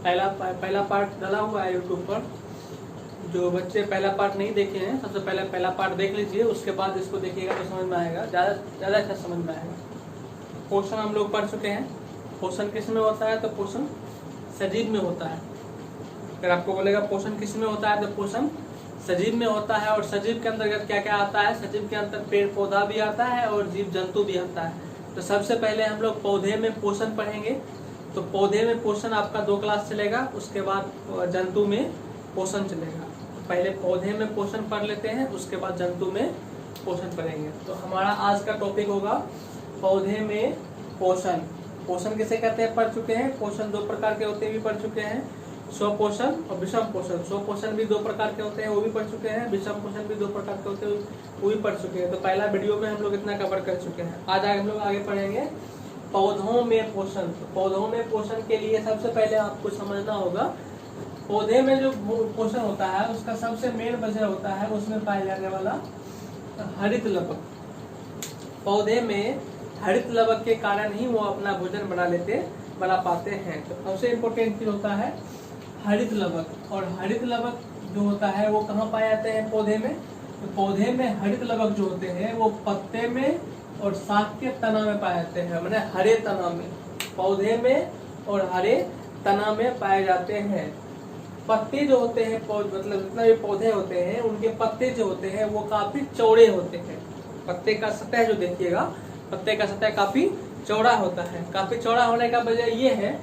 पहला पार्ट डाला हुआ है यूट्यूब पर। जो बच्चे पहला पार्ट नहीं देखे हैं, सबसे पहले पहला पार्ट देख लीजिए, उसके बाद इसको देखिएगा तो समझ में आएगा, ज़्यादा अच्छा समझ में आएगा। पोषण हम लोग पढ़ चुके हैं। पोषण किस में होता है? तो पोषण सजीव में होता है। अगर आपको बोलेगा पोषण किस में होता है, तो पोषण सजीव में होता है। और सजीव के अंतर्गत क्या क्या आता है? सजीव के अंतर्गत पेड़ पौधा भी आता है और जीव जंतु भी आता है। तो सबसे पहले हम लोग पौधे में पोषण पढ़ेंगे। तो पौधे में पोषण आपका 2 क्लास चलेगा, उसके बाद जंतु में पोषण चलेगा। तो पहले पौधे में पोषण पढ़ लेते हैं, उसके बाद जंतु में पोषण पढ़ेंगे। तो हमारा आज का टॉपिक होगा पौधे में पोषण। पोषण किसे कहते हैं पढ़ चुके हैं। पोषण 2 प्रकार के होते भी पढ़ चुके हैं, स्वपोषण और विषम पोषण। स्वपोषण भी 2 प्रकार के होते हैं, वो भी पढ़ चुके हैं। विषम पोषण भी 2 प्रकार के होते हैं, वो भी पढ़ चुके हैं। तो पहला वीडियो में हम लोग इतना कवर कर चुके हैं। आज हम लोग आगे पढ़ेंगे पौधों में पोषण। तो पौधों में पोषण के लिए सबसे पहले आपको समझना होगा, पौधे में जो पोषण होता है उसका सबसे मेन वजह होता है उसमें पाया जाने वाला हरित लवक। पौधे में हरित लवक के कारण ही वो अपना भोजन बना पाते हैं। तो सबसे इम्पोर्टेंट चीज होता है हरित लवक। और हरित लवक जो होता है वो कहाँ पाए जाते हैं? पौधे में। तो पौधे में हरित लवक जो होते हैं वो पत्ते में और शाख के तना में पाए जाते हैं, माने हरे तना में। पौधे में और हरे तना में पाए जाते हैं। पत्ते जो होते हैं, मतलब जितना भी पौधे होते हैं उनके पत्ते जो होते हैं वो काफी चौड़े होते हैं। पत्ते का सतह जो देखिएगा, पत्ते का सतह काफी चौड़ा होता है। काफी चौड़ा होने का वजह ये है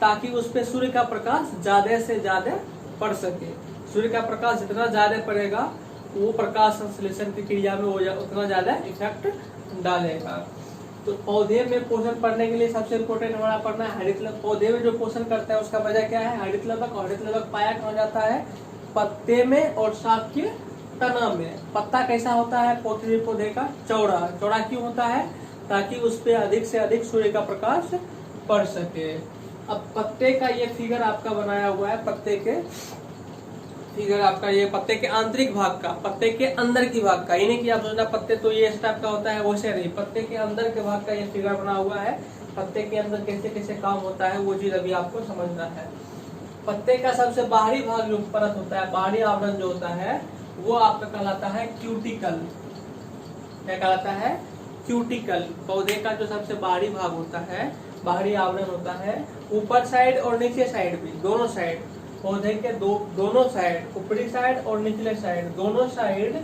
ताकि उस पे सूर्य का प्रकाश ज्यादा से ज्यादा पड़ सके। सूर्य का प्रकाश जितना ज्यादा पड़ेगा वो प्रकाश संश्लेषण की क्रिया में उतना ज्यादा इफेक्ट डालेगा। तो पौधे में पोषण पढ़ने के लिए सबसे इम्पोर्टेंट हमारा पढ़ना है हरित लवक। पौधे में जो पोषण करता है उसका वजह क्या है? हरित लवक। और हरित लवक पाया कहाँ जाता है? पत्ते में और शाख के तना में। पत्ता कैसा होता है? पौधे का चौड़ा। चौड़ा क्यों होता है? ताकि उस पे अधिक से अधिक सूर्य का प्रकाश पड़ सके। अब पत्ते का ये फिगर आपका बनाया हुआ है, पत्ते के फिगर आपका ये पत्ते के आंतरिक भाग का, पत्ते के अंदर की भाग का। यानी कि आप सोचना पत्ते तो ये इस टाइप का होता है, वैसे नहीं, पत्ते के अंदर के भाग का ये फिगर बना हुआ है। पत्ते के अंदर कैसे कैसे काम होता है वो चीज अभी आपको समझना है। पत्ते का सबसे बाहरी भाग जो परत होता है, बाहरी आवरण जो होता है वो आपका कहलाता है क्यूटिकल। क्या कहलाता है? क्यूटिकल। पौधे का जो सबसे बाहरी भाग होता है, बाहरी आवरण होता है, ऊपर साइड और नीचे साइड भी, दोनों साइड पौधे के दोनों साइड, ऊपरी साइड और निचले साइड, दोनों साइड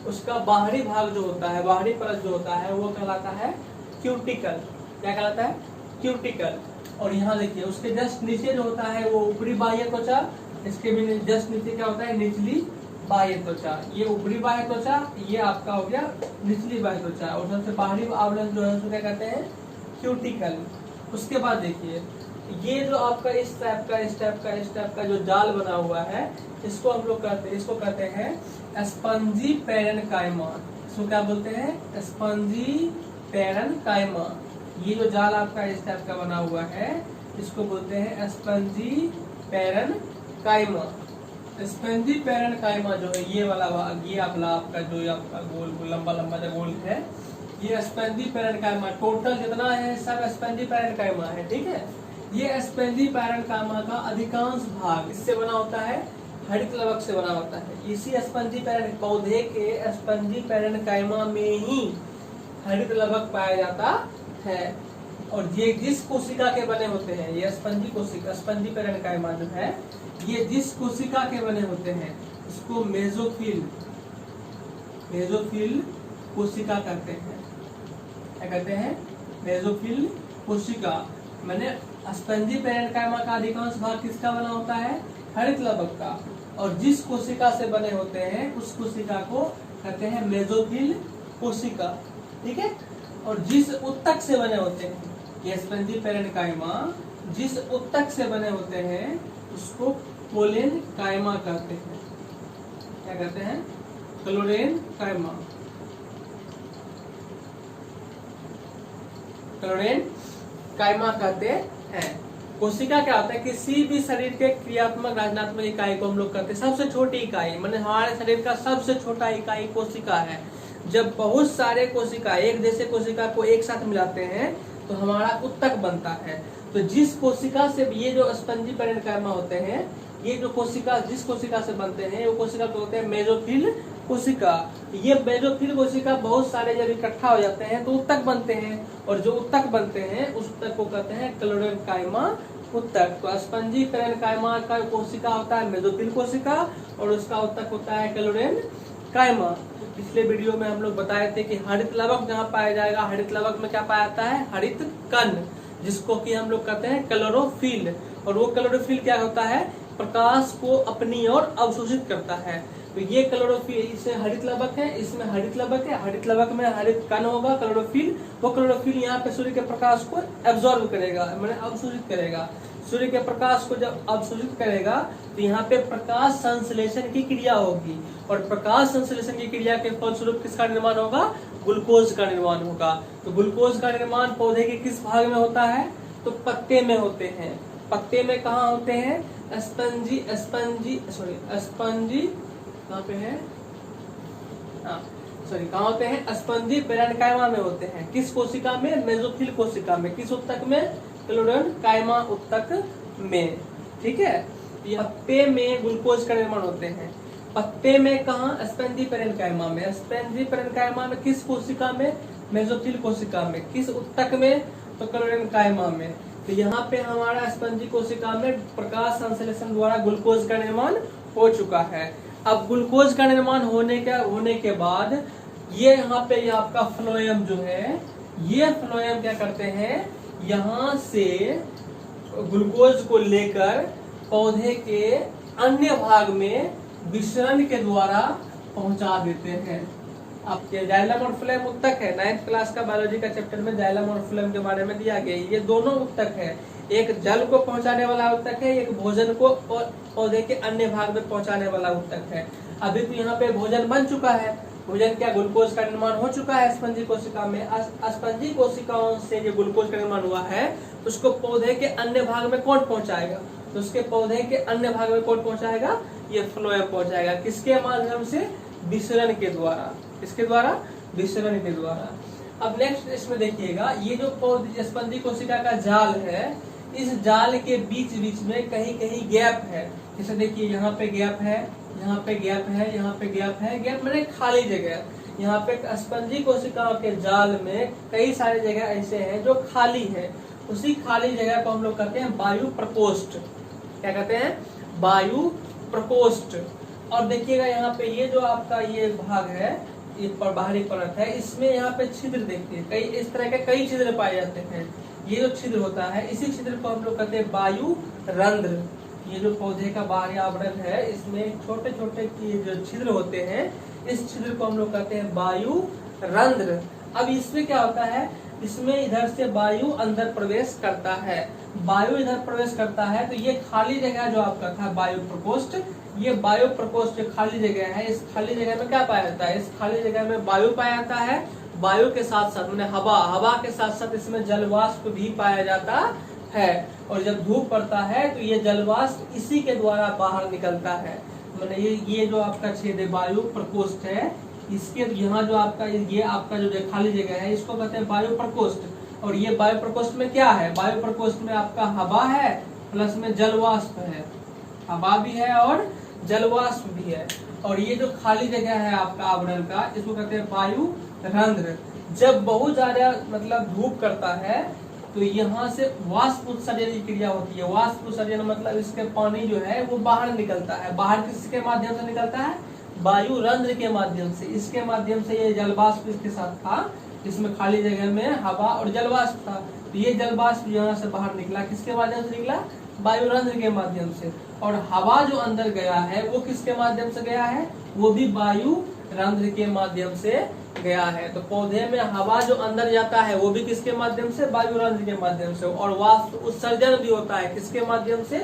उसका बाहरी भाग जो होता है, बाहरी परत जो होता है वो कहलाता है क्यूटिकल। क्या कहलाता है? क्यूटिकल। और यहाँ देखिए उसके जस्ट नीचे जो होता है वो ऊपरी बाह्य त्वचा, इसके भी जस्ट नीचे क्या होता है? निचली बाह्य त्वचा। ये ऊपरी बाह्य त्वचा, ये आपका हो गया निचली बाह्य त्वचा। और सबसे बाहरी आवरण जो है उसको क्या कहते हैं? क्यूटिकल। उसके बाद देखिए ये जो आपका इस टाइप का जो जाल बना हुआ है इसको हम लोग कहते हैं स्पंजी पैरेन्काइमा। इसको क्या बोलते हैं? Spongy parenchyma. ये जो जाल आपका इस टाइप का बना हुआ है इसको बोलते हैं स्पंजी पैरेन्काइमा। स्पंजी पैरेन्काइमा जो है ये वाला भाग, ये आपका जो आपका गोल लंबा जो गोल है, ये स्पंजी पैरेन्काइमा। टोटल जितना है सब स्पंजी पैरेन्काइमा है, ठीक है। ये स्पंजी पैरेन्काइमा का अधिकांश भाग इससे बना होता है, हरित लवक से बना होता है। इसी पौधे के स्पंजी पैरेन्काइमा में ही हरित लवक पाया जाता है। और ये जिस कोशिका के बने होते हैं, ये स्पंजी पैरेन्काइमा जो है ये जिस कोशिका के बने होते हैं इसको मेसोफिल कोशिका कहते हैं। क्या कहते हैं? मेसोफिल कोशिका। मैंने स्पंजी पैरेन्काइमा का अधिकांश भाग किसका बना होता है? हरित लवक का। और जिस कोशिका से बने होते हैं उस कोशिका को कहते हैं मेसोफिल कोशिका, ठीक है। और जिस उत्तक से बने होते हैं ये स्पंजी पैरेन्काइमा, जिस उत्तक से बने होते हैं उसको कोलेनकाइमा कहते हैं। क्या कहते हैं? क्लोरेनकाइमा। क्लोरेनकाइमा कहते हैं। कोशिका क्या होता है? किसी भी शरीर के क्रियात्मक रचनात्मक इकाई को हम लोग कहते हैं सबसे छोटी इकाई, माने हमारे शरीर का सबसे छोटा इकाई कोशिका है। जब बहुत सारे कोशिका एक जैसे कोशिका को एक साथ मिलाते हैं तो हमारा उत्तक बनता है। तो जिस कोशिका से ये जो स्पंजी पेरेन्काइमा होते हैं, ये जो कोशिका जिस कोशिका से बनते हैं वो कोशिका को होते हैं मेसोफिल कोशिका। ये मेसोफिल कोशिका बहुत सारे जब इकट्ठा हो जाते हैं तो उत्तक बनते हैं, और जो उत्तक बनते हैं उस उत्तक को कहते हैं क्लोरेन्काइमा उत्तक। तो स्पंजी पेरेन्काइमा का कोशिका होता है मेसोफिल कोशिका और उसका उत्तक होता है क्लोरेन्काइमा। पिछले वीडियो में हम लोग बताए थे कि हरित लवक जहाँ पाया जाएगा, हरित लवक में क्या पाया जाता है, हरित कण, जिसको कि हम लोग कहते हैं क्लोरोफिल। और वो क्लोरोफिल क्या होता है, प्रकाश को अपनी ओर अवशोषित करता है। तो ये क्लोरोफिल, इससे हरित लवक है, इसमें हरित लवक है, हरित लवक में हरित कण होगा क्लोरोफिल। वो क्लोरोफिल यहाँ पे सूर्य के प्रकाश को एब्जॉर्ब करेगा, मैंने अवशोषित करेगा। सूर्य के प्रकाश को जब अवशोषित करेगा तो यहाँ पे प्रकाश संश्लेषण की क्रिया होगी, और प्रकाश संश्लेषण की क्रिया के फलस्वरूप किसका निर्माण होगा, ग्लूकोज का निर्माण होगा। तो ग्लूकोज का निर्माण पौधे के किस भाग में होता है, तो पत्ते में होते हैं। पत्ते में कहाँ होते हैं, स्पंजी कहाँ पे है, कहाँ होते हैं, स्पंजी पेरेन्काइमा में होते हैं। किस कोशिका में, मेसोफिल कोशिका में। किस उत्तक में, क्लोरेन्काइमा उत्तक में। ठीक है, पत्ते में ग्लूकोज का निर्माण होते हैं। पत्ते में कहाँ, स्पंजी पेरेन्काइमा में। स्पंजी पेरेन्काइमा में किस कोशिका में, मेसोफिल कोशिका में। किस उत्तक में, तो क्लोरेन्काइमा में। तो यहाँ पे हमारा स्पंजी कोशिका में प्रकाश संश्लेषण द्वारा ग्लूकोज का निर्माण हो चुका है। अब ग्लूकोज का निर्माण होने के बाद ये यहाँ पे आपका फ्लोएम जो है, ये फ्लोएम क्या करते हैं, यहाँ से ग्लूकोज को लेकर पौधे के अन्य भाग में विसरण के द्वारा पहुंचा देते हैं। आपके जाइलम और फ्लोएम उत्तक है, 9th क्लास का बायोलॉजी का चैप्टर में जाइलम और फ्लोएम के बारे में दिया गया। ये दोनों उत्तक है, एक जल को पहुंचाने वाला उत्तक है, एक भोजन को पौधे के अन्य भाग में पहुंचाने वाला उत्तक है। अभी तो यहाँ पे भोजन बन चुका है, भोजन क्या, ग्लूकोज का निर्माण हो चुका है स्पंजी कोशिका में। स्पंजी कोशिकाओं से जो ग्लूकोज का निर्माण हुआ है उसको पौधे के अन्य भाग में कौन पहुंचाएगा, तो उसके पौधे के अन्य भाग में कौन पहुंचाएगा, ये फ्लोएम पहुंचाएगा। किसके माध्यम से, विसरण के द्वारा। किसके द्वारा, विसरण के द्वारा। अब नेक्स्ट इसमें देखिएगा, ये जो पौधे स्पंजी कोशिका का जाल है, इस जाल के बीच बीच में कहीं कहीं गैप है। जैसे देखिए यहाँ पे गैप है, यहाँ पे गैप है, यहाँ पे गैप है। गैप मैंने खाली जगह। यहाँ पे स्पंजी कोशिकाओं के जाल में कई सारे जगह ऐसे हैं जो खाली है। उसी खाली जगह को हम लोग कहते हैं वायु प्रकोष्ठ। क्या कहते हैं, वायु प्रकोष्ठ। और देखिएगा यहाँ पे ये जो आपका ये भाग है, ये बाहरी परत है, इसमें यहाँ पे छिद्र देखिए, कई इस तरह के कई छिद्र पाए जाते हैं। ये जो छिद्र होता है, इसी छिद्र को हम लोग कहते हैं वायु रंध्र। ये जो पौधे का बाहरी आवरण है, इसमें छोटे छोटे जो छिद्र होते हैं, इस छिद्र को हम लोग कहते हैं वायु रंध्र। अब इसमें क्या होता है, इसमें इधर से वायु अंदर प्रवेश करता है, वायु इधर प्रवेश करता है। तो ये खाली जगह जो आपका था वायु प्रकोष्ठ, ये वायु प्रकोष्ठ जो खाली जगह है, इस खाली जगह में क्या पाया जाता है, इस खाली जगह में वायु पाया जाता है। वायु के साथ साथ मैंने हवा के साथ साथ इसमें जलवाष्प भी पाया जाता है। और जब धूप पड़ता है तो ये जलवाष्प इसी के द्वारा बाहर निकलता है। मैंने ये जो आपका छेद है वायु प्रकोष्ठ है, इसके यहाँ जो आपका ये आपका जो खाली जगह है, इसको कहते हैं वायु प्रकोष्ठ। और ये वायु प्रकोष्ठ में क्या है, वायु प्रकोष्ठ में आपका हवा है प्लस में जलवाष्प है, हवा भी है और जलवाष्प भी है। और ये जो खाली जगह है आपका आवरण का, इसको कहते हैं वायु रंध्र। जब बहुत ज्यादा मतलब धूप करता है तो यहाँ से वाष्प उत्सर्जन की क्रिया होती है। वाष्प उत्सर्जन मतलब इसके पानी जो है वो बाहर निकलता है। बाहर किसके माध्यम से निकलता है, वायु रंध्र के माध्यम से। इसके माध्यम से ये जलवाष्प इसके साथ था, इसमें खाली जगह में हवा और जलवाष्प था। तो ये जलवाष्प यहाँ से बाहर निकला, किसके माध्यम से निकला, वायु रंध्र के माध्यम से। और हवा जो अंदर गया है वो किसके माध्यम से गया है, वो भी वायु रंध्र के माध्यम से गया है। तो पौधे में हवा जो अंदर जाता है वो भी किसके माध्यम से, वायु रंध्र के माध्यम से। और वाष्प उत्सर्जन भी होता है किसके माध्यम से,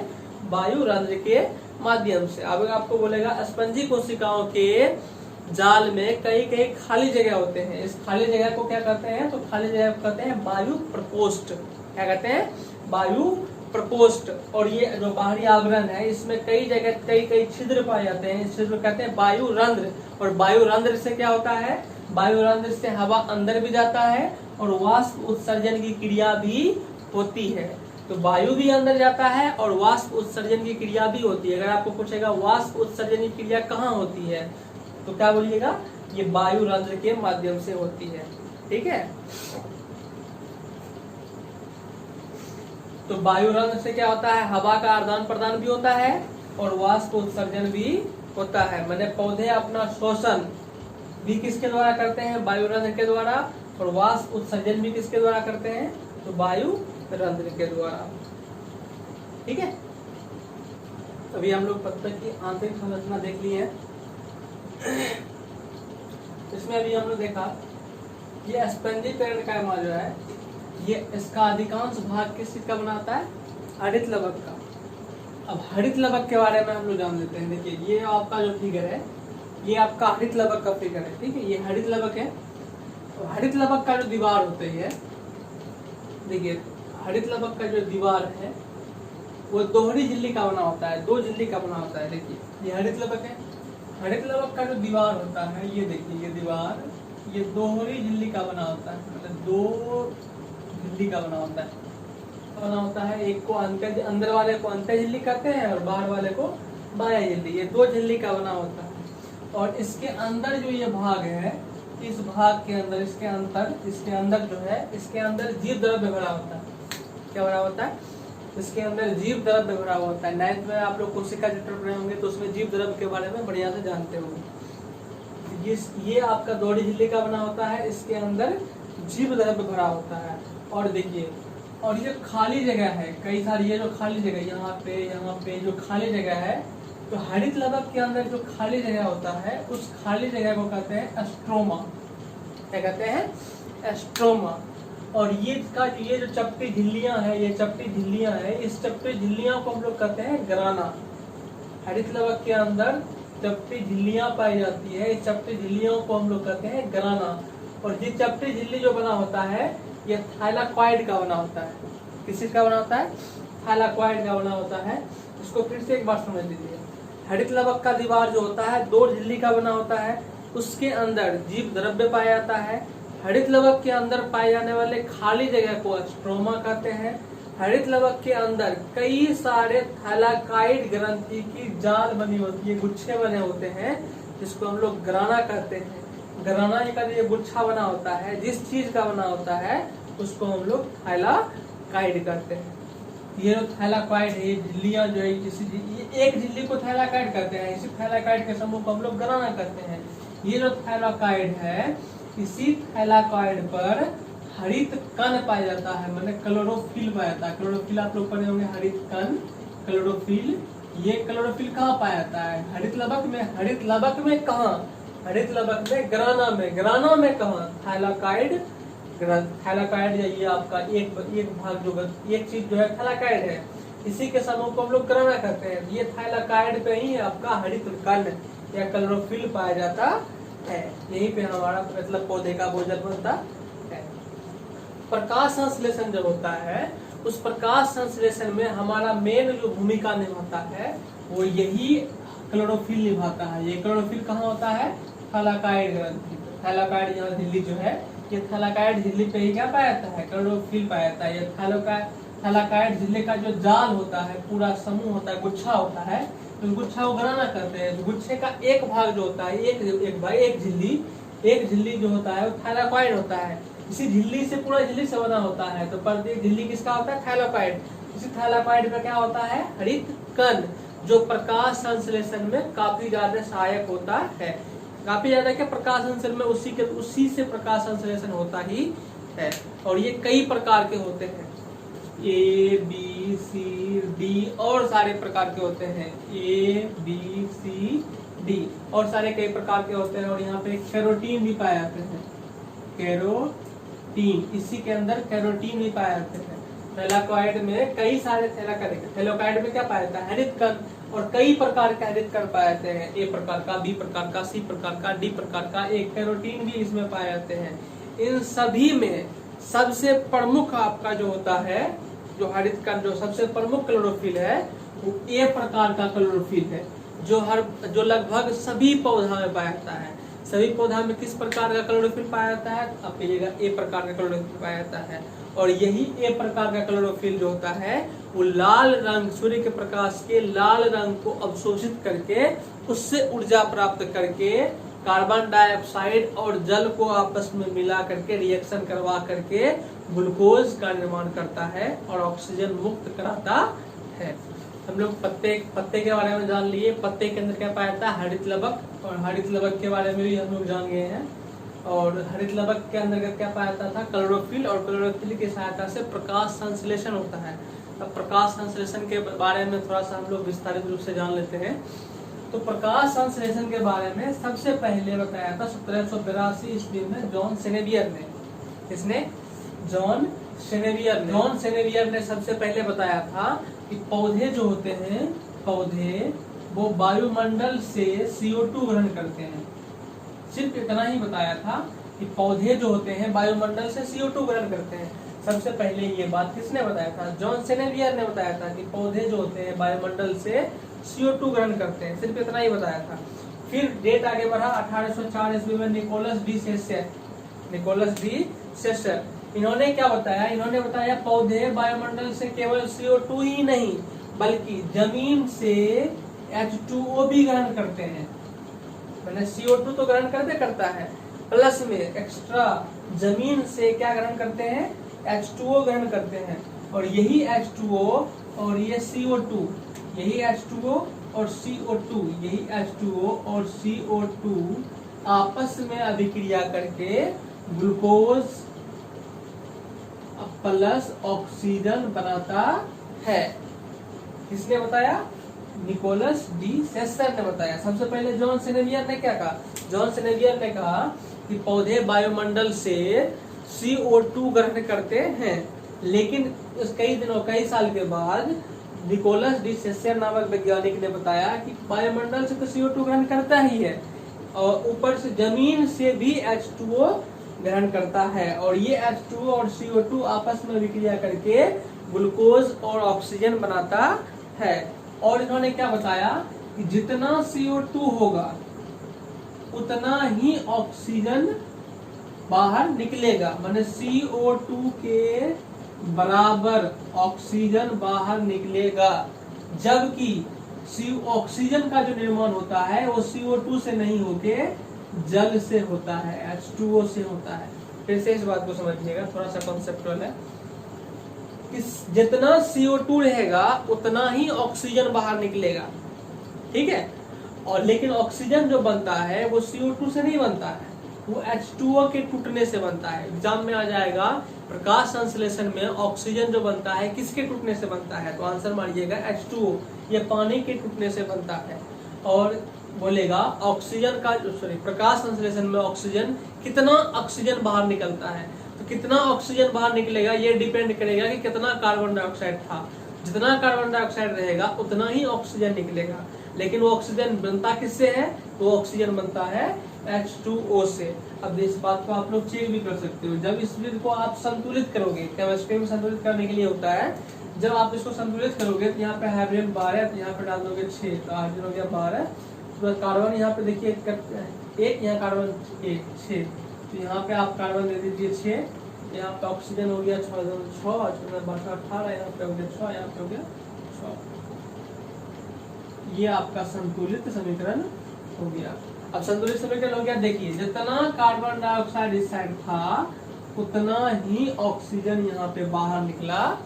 वायु रंध्र के माध्यम से। अब आपको बोलेगा स्पंजी कोशिकाओं के जाल में कई कई खाली जगह होते हैं। इस खाली जगह को क्या कहते हैं, तो खाली जगह को कहते हैं वायु प्रकोष्ठ। क्या कहते हैं, वायु प्रकोष्ठ। और ये जो बाहरी आवरण है, इसमें कई जगह कई छिद्र पाए जाते हैं। इस छिद्र कहते हैं वायु रंध्र। और वायु रंध्र से क्या होता है, वायु रंध्र से हवा अंदर भी जाता है और वाष्प उत्सर्जन की क्रिया भी होती है। तो वायु भी अंदर जाता है और वाष्प उत्सर्जन की क्रिया भी होती है। अगर आपको पूछेगा वाष्प उत्सर्जन की क्रिया कहाँ होती है तो क्या बोलिएगा, ये वायु रंध्र के माध्यम से होती है। ठीक है, तो वायु रंध्र से क्या होता है, हवा का आदान प्रदान भी होता है और वाष्प उत्सर्जन भी होता है। मैंने पौधे अपना शोषण भी किसके द्वारा करते हैं, वायु रंध्र के द्वारा, और वाष्प उत्सर्जन भी किसके द्वारा करते हैं, तो वायु रंध्र के द्वारा। ठीक है, अभी हम लोग पत्तक की आंतरिक संरचना देख ली है। इसमें अभी हमने देखा ये स्पंजीकरण जो है, ये इसका अधिकांश भाग किस चीज का बनाता है, हरित लवक का। अब हरित लवक के बारे में हम लोग जान लेते हैं। देखिए ये आपका जो फिगर है, ये आपका हरित लवक का फिगर है। ठीक है, ये हरित लवक है। तो हरित लवक का जो दीवार होते है, देखिए हरित लवक का जो दीवार है वो दोहरी झिल्ली का बना होता है, 2 झिल्ली का बना होता है। देखिए ये हरित लवक है। हरित लवक का जो दीवार होता है, ये देखिए ये दीवार, ये दोहरी झिल्ली का बना होता है, मतलब 2 झिल्ली का बना होता है। एक को अंदर वाले को अंतर झिल्ली कहते हैं और बाहर वाले को बाह्य झिल्ली। ये 2 झिल्ली का बना होता है। और इसके अंदर जो ये भाग है, इस भाग के अंदर इसके अंदर जो है, इसके अंदर जीव द्रव्य भरा होता है। क्या भरा होता है, इसके अंदर जीव द्रव्य भरा होता है। 9th में आप लोग कोशिका चैप्टर पढ़े होंगे तो उसमें जीव द्रव्य के बारे में बढ़िया से जानते होंगे। ये आपका दोहरी झिल्ली का बना होता है, इसके अंदर जीव द्रव्य भरा होता है। और देखिए, और ये खाली जगह है, कई सारी ये जो खाली जगह यहाँ पे जो खाली जगह है, तो हरित लवक के अंदर जो खाली जगह होता है, उस खाली जगह को कहते हैं एस्ट्रोमा। क्या कहते हैं, एस्ट्रोमा। और ये जो चपटी झिल्लियां हैं, ये चपटी झिल्लियां हैं, इस चपटी झिल्लियां को हम लोग कहते हैं ग्राना। हरित लवक के अंदर चपटी झिल्लियां पाई जाती है, इस चपटी झिल्लियों को हम लोग कहते हैं ग्राना। और ये चपटी झिल्ली जो बना होता है, ये थाइलाकॉइड का बना होता है। किस चीज का बना होता है, थाइलाकॉइड का बना होता है। इसको फिर से एक बार समझ लीजिए। हरित लवक का दीवार जो होता है 2 झिल्ली का बना होता है, उसके अंदर जीव द्रव्य पाया जाता है। हरित लवक के अंदर पाए जाने वाले खाली जगह को स्ट्रोमा कहते हैं। हरित लवक के अंदर कई सारे थाइलाकॉइड ग्रंथि की जाल बनी होती है, गुच्छे बने होते हैं, जिसको हम लोग ग्राना कहते हैं। ग्राना का जो गुच्छा बना होता है, जिस चीज का बना होता है, उसको हम लोग थाइलाकॉइड कहते हैं। ये जो थाइलाकॉइड है, ये झिल्लियां जो है, ये एक झिल्ली को थाइलाकॉइड कहते हैं। इसी थाइलाकॉइड के समूह को हम लोग ग्राना कहते हैं। ये जो थाइलाकॉइड है, इसी थाइलाकॉइड पर हरित कण पाया जाता है, मतलब क्लोरोफिल पाया जाता है। क्लोरोफिल आप लोग पढ़े होंगे, हरित कण, क्लोरोफिल। ये क्लोरोफिल कहाँ पाया जाता है, हरित लवक में। हरित लवक में कहाँ, हरित लवक में ग्राना में। ग्राना में कहाँ, थाइलाकॉइड। थाइलाकॉइड ये आपका एक भाग जो एक चीज जो है थाइलाकॉइड है, इसी के समूह को हम लोग ग्राना कहते हैं। ये थाइलाकॉइड पे ही आपका हरित कण या क्लोरोफिल पाया जाता है। यहीं पे हमारा मतलब पौधे का भोजन बनता है। प्रकाश संश्लेषण जो होता है, उस प्रकाश संश्लेषण में हमारा मेन जो भूमिका निभाता है, वो यही क्लोरोफिल निभाता है। ये क्लोरोफिल कहाँ होता है, थाइलाकॉइड ग्रंथि। थाइलाकॉइड यहाँ झिल्ली जो है, ये थाइलाकॉइड झिल्ली पे ही क्या पाया जाता है, क्लोरोफिल पाया जाता है। ये थाइलाकॉइड झिल्ली का जो जाल होता है, पूरा समूह होता है, गुच्छा होता है, तो गुच्छा को ग्राना करते हैं। गुच्छे का एक भाग जो होता है, एक झिल्ली जो होता है वो थाइलाकॉइड होता है। इसी झिल्ली से, पूरा झिल्ली से बना होता है। तो प्रत्येक झिल्ली किसका होता है, थाइलाकॉइड। इसी थाइलाकॉइड पे क्या होता है, हरित कण, जो प्रकाश संश्लेषण में काफी ज्यादा सहायक होता है। काफी ज्यादा क्या, प्रकाश संश्लेषण में उसी से प्रकाश संश्लेषण होता ही है। और ये कई प्रकार के होते हैं, A, B, C, D और सारे प्रकार के होते हैं। A, B, C, D और सारे कई प्रकार के होते हैं। और यहाँ पे कैरोटीन भी पाए जाते हैं। कैरोटीन, इसी के अंदर कैरोटीन भी पाए जाते हैं। थैलाकॉइड में कई सारे थैलाकॉइड में क्या पाया जाता है, हरित कण। और कई प्रकार के हरित कण पाए जाते हैं, A प्रकार का, B प्रकार का, C प्रकार का, D प्रकार का। एक कैरोटीन भी इसमें पाए जाते हैं। इन सभी में सबसे प्रमुख आपका जो होता है, जो हरित कण, जो सबसे प्रमुख क्लोरोफिल है, वो A प्रकार का क्लोरोफिल है, जो लगभग सभी पौधा में पाया जाता है। सभी पौधा में किस प्रकार का क्लोरोफिल पाया जाता है? आप कहिएगा ए प्रकार का क्लोरोफिल पाया जाता है। और यही ए प्रकार का क्लोरोफिल जो होता है वो लाल रंग, सूर्य के प्रकाश के लाल रंग को अवशोषित करके उससे ऊर्जा प्राप्त करके कार्बन डाइऑक्साइड और जल को आपस में मिला करके रिएक्शन करवा करके ग्लूकोज का निर्माण करता है और ऑक्सीजन मुक्त कराता है। हम लोग पत्ते के बारे में जान लिए। पत्ते के अंदर क्या पाया जाता है? हरित लवक, और हरित लवक के बारे में भी हम लोग जान गए हैं। और हरित लवक के अंदर क्या पाया जाता था? क्लोरोफिल, और क्लोरोफिल की सहायता से प्रकाश संश्लेषण होता है। अब प्रकाश संश्लेषण के बारे में थोड़ा सा हम लोग विस्तारित रूप से जान लेते हैं। तो प्रकाश संश्लेषण के बारे में सबसे पहले बताया था 1782 ईस्वी में जॉन सेनेवियर ने। किसने? जॉन सेनेवियर ने सबसे पहले बताया था कि पौधे जो होते हैं, पौधे वो वायुमंडल से CO2 ग्रहण करते हैं। सिर्फ इतना ही बताया था कि पौधे जो होते हैं वायुमंडल से CO2 ग्रहण करते हैं। सबसे पहले ये बात किसने बताया था? जॉन सेनेवियर ने बताया था कि पौधे जो होते हैं वायुमंडल से CO2 ग्रहण करते हैं। सिर्फ इतना ही बताया था। फिर डेट आगे बढ़ा 1804 ईस्वी में निकोलस डी सेस्टर, इन्होंने क्या बताया? इन्होंने बताया पौधे वायुमंडल से केवल CO2 ही नहीं बल्कि जमीन से H2O भी ग्रहण करते हैं। मैंने CO2 तो ग्रहण करता है, प्लस में एक्स्ट्रा जमीन से क्या ग्रहण करते हैं? H2O ग्रहण करते हैं। और यही H2O और ये CO2, यही H2O और CO2, यही H2O और CO2 आपस में अभिक्रिया करके ग्लूकोज प्लस ऑक्सीजन बनाता है। किसने बताया? निकोलस डी सेस्टर ने बताया। सबसे पहले जॉन सेनेवियर ने क्या कहा? जॉन सेनेवियर ने कहा कि पौधे वायुमंडल से CO2 ग्रहण करते हैं, लेकिन कई साल के बाद निकोलस डी सेस्टर नामक वैज्ञानिक ने बताया कि वायुमंडल से तो CO2 ग्रहण करता ही है और ऊपर से जमीन से भी H2O ग्रहण करता है, और ये H2O और CO2 आपस में विक्रिया करके ग्लूकोज और ऑक्सीजन बनाता है। और इन्होंने क्या बताया कि जितना CO2 होगा उतना ही ऑक्सीजन बाहर निकलेगा, माने CO2 के बराबर ऑक्सीजन बाहर निकलेगा। जबकि ऑक्सीजन का जो निर्माण होता है वो CO2 से नहीं होके जल से होता है, H2O से होता है। फिर से इस बात को समझिएगा, थोड़ा सा कॉन्सेप्चुअल है कि जितना CO2 रहेगा उतना ही ऑक्सीजन बाहर निकलेगा, ठीक है। और लेकिन ऑक्सीजन जो बनता है वो CO2 से नहीं बनता है, वो H2O के टूटने से बनता है। एग्जाम में आ जाएगा प्रकाश संश्लेषण में ऑक्सीजन जो बनता है किसके टूटने से बनता है? तो आंसर मारिएगा H2O, ये पानी के टूटने से बनता है। और बोलेगा ऑक्सीजन का प्रकाश संश्लेषण में ऑक्सीजन, कितना ऑक्सीजन बाहर निकलता है, तो कितना ऑक्सीजन बाहर निकलेगा ये डिपेंड करेगा कि कितना कार्बन डाइऑक्साइड था। जितना कार्बन डाइऑक्साइड रहेगा उतना ही ऑक्सीजन निकलेगा, लेकिन वो ऑक्सीजन बनता किससे है? तो ऑक्सीजन बनता है H2O से। अब इस बात को आप लोग चेक भी कर सकते हो, जब इस चीज को आप संतुलित करोगे, केमिस्ट्री में संतुलित करने के लिए होता है, जब आप इसको संतुलित करोगे तो यहाँ पे हाइड्रोजन 12 तो यहाँ पे डाल दोगे 6, तो हाइड्रोजन हो गया 12, तो कार्बन यहाँ पे देखिए 1, यहाँ कार्बन 6, तो यहाँ पे आप कार्बन दे दीजिए 6, यहाँ पे ऑक्सीजन हो गया 6, 18, यहाँ पे हो गया 6, यहाँ पे हो गया 6। ये आपका संतुलित समीकरण हो गया। अब संतुलित समीकरण हो गया, देखिए जितना कार्बन डाइऑक्साइड इस साइड था उतना ही ऑक्सीजन यहाँ पे बाहर निकला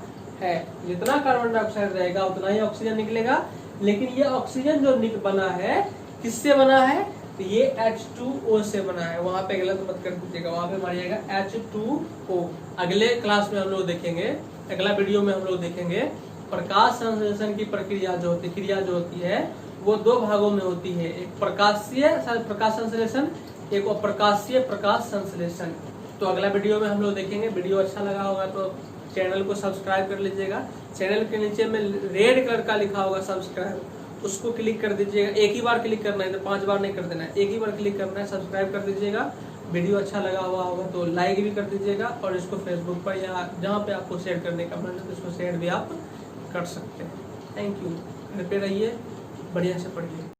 है। जितना कार्बन डाइऑक्साइड रहेगा उतना ही ऑक्सीजन निकलेगा, लेकिन ये ऑक्सीजन जो बना है किससे बना है? तो ये H2O से बना है। वहां पे गलत मत कर दीजिएगा, वहां पे मारिएगा H2O। अगले क्लास में हम लोग देखेंगे, अगला वीडियो में हम लोग देखेंगे प्रकाश संश्लेषण की क्रिया जो होती है वो 2 भागों में होती है, एक प्रकाशीय प्रकाश संश्लेषण, एक अप्रकाशीय प्रकाश संश्लेषण। तो अगला वीडियो में हम लोग देखेंगे। वीडियो अच्छा लगा होगा तो चैनल को सब्सक्राइब कर लीजिएगा। चैनल के नीचे में रेड कलर का लिखा होगा सब्सक्राइब, उसको क्लिक कर दीजिएगा। एक ही बार क्लिक करना है, तो 5 बार नहीं कर देना है, एक ही बार क्लिक करना है, सब्सक्राइब कर दीजिएगा। वीडियो अच्छा लगा हुआ होगा तो लाइक भी कर दीजिएगा, और इसको फेसबुक पर या जहाँ पे आपको शेयर करने का मन है तो इसको शेयर भी आप कर सकते हैं। Thank you. घर पे रहिए, बढ़िया से पढ़िए।